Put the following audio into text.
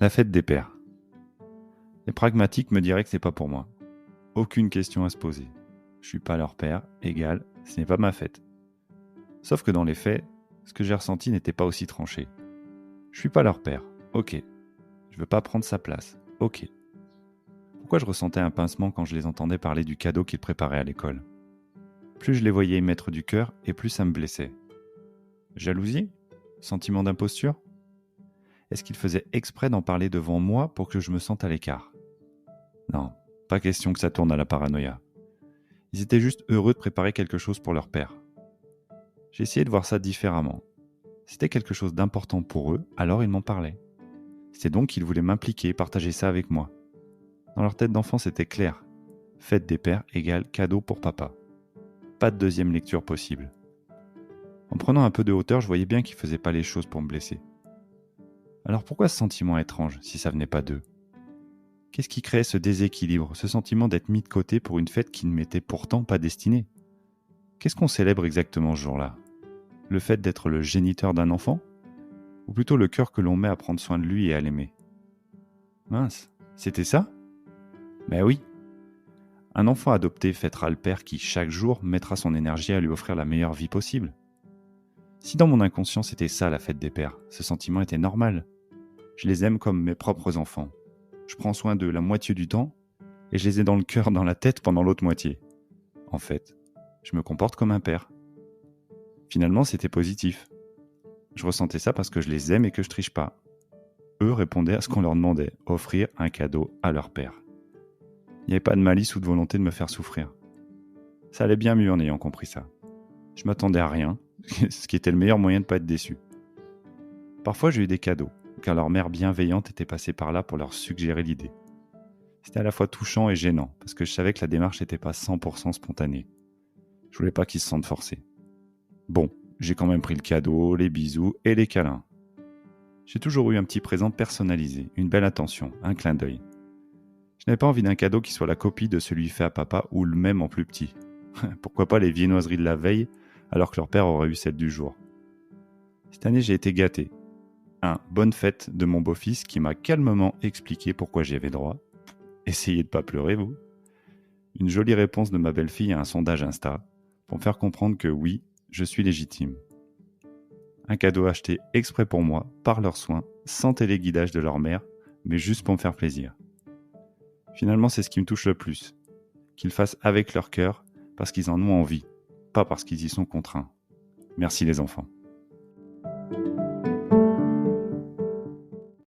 La fête des pères. Les pragmatiques me diraient que c'est pas pour moi. Aucune question à se poser. Je suis pas leur père, égal, ce n'est pas ma fête. Sauf que dans les faits, ce que j'ai ressenti n'était pas aussi tranché. Je suis pas leur père, ok. Je veux pas prendre sa place, ok. Pourquoi je ressentais un pincement quand je les entendais parler du cadeau qu'ils préparaient à l'école? Plus je les voyais y mettre du cœur, et plus ça me blessait. Jalousie? Sentiment d'imposture? Est-ce qu'ils faisaient exprès d'en parler devant moi pour que je me sente à l'écart? Non, pas question que ça tourne à la paranoïa. Ils étaient juste heureux de préparer quelque chose pour leur père. J'ai essayé de voir ça différemment. C'était quelque chose d'important pour eux, alors ils m'en parlaient. C'est donc qu'ils voulaient m'impliquer et partager ça avec moi. Dans leur tête d'enfant, c'était clair. Fête des pères égale cadeau pour papa. Pas de deuxième lecture possible. En prenant un peu de hauteur, je voyais bien qu'ils faisaient pas les choses pour me blesser. Alors pourquoi ce sentiment étrange si ça venait pas d'eux? Qu'est-ce qui créait ce déséquilibre, ce sentiment d'être mis de côté pour une fête qui ne m'était pourtant pas destinée? Qu'est-ce qu'on célèbre exactement ce jour-là? Le fait d'être le géniteur d'un enfant? Ou plutôt le cœur que l'on met à prendre soin de lui et à l'aimer? Mince, c'était ça? Ben oui. Un enfant adopté fêtera le père qui, chaque jour, mettra son énergie à lui offrir la meilleure vie possible. Si dans mon inconscient c'était ça la fête des pères, ce sentiment était normal. Je les aime comme mes propres enfants. Je prends soin d'eux la moitié du temps et je les ai dans le cœur, dans la tête pendant l'autre moitié. En fait, je me comporte comme un père. Finalement, c'était positif. Je ressentais ça parce que je les aime et que je triche pas. Eux répondaient à ce qu'on leur demandait, offrir un cadeau à leur père. Il n'y avait pas de malice ou de volonté de me faire souffrir. Ça allait bien mieux en ayant compris ça. Je m'attendais à rien, ce qui était le meilleur moyen de ne pas être déçu. Parfois, j'ai eu des cadeaux, car leur mère bienveillante était passée par là pour leur suggérer l'idée. C'était à la fois touchant et gênant, parce que je savais que la démarche n'était pas 100% spontanée. Je voulais pas qu'ils se sentent forcés. Bon, j'ai quand même pris le cadeau, les bisous et les câlins. J'ai toujours eu un petit présent personnalisé, une belle attention, un clin d'œil. Je n'avais pas envie d'un cadeau qui soit la copie de celui fait à papa ou le même en plus petit. Pourquoi pas les viennoiseries de la veille, alors que leur père aurait eu celle du jour. Cette année, j'ai été gâté. Bonne fête de mon beau-fils qui m'a calmement expliqué pourquoi j'y avais droit. Essayez de pas pleurer, vous. Une jolie réponse de ma belle-fille à un sondage Insta, pour me faire comprendre que oui, je suis légitime. Un cadeau acheté exprès pour moi, par leurs soins, sans téléguidage de leur mère, mais juste pour me faire plaisir. Finalement, c'est ce qui me touche le plus. Qu'ils fassent avec leur cœur, parce qu'ils en ont envie, pas parce qu'ils y sont contraints. Merci les enfants.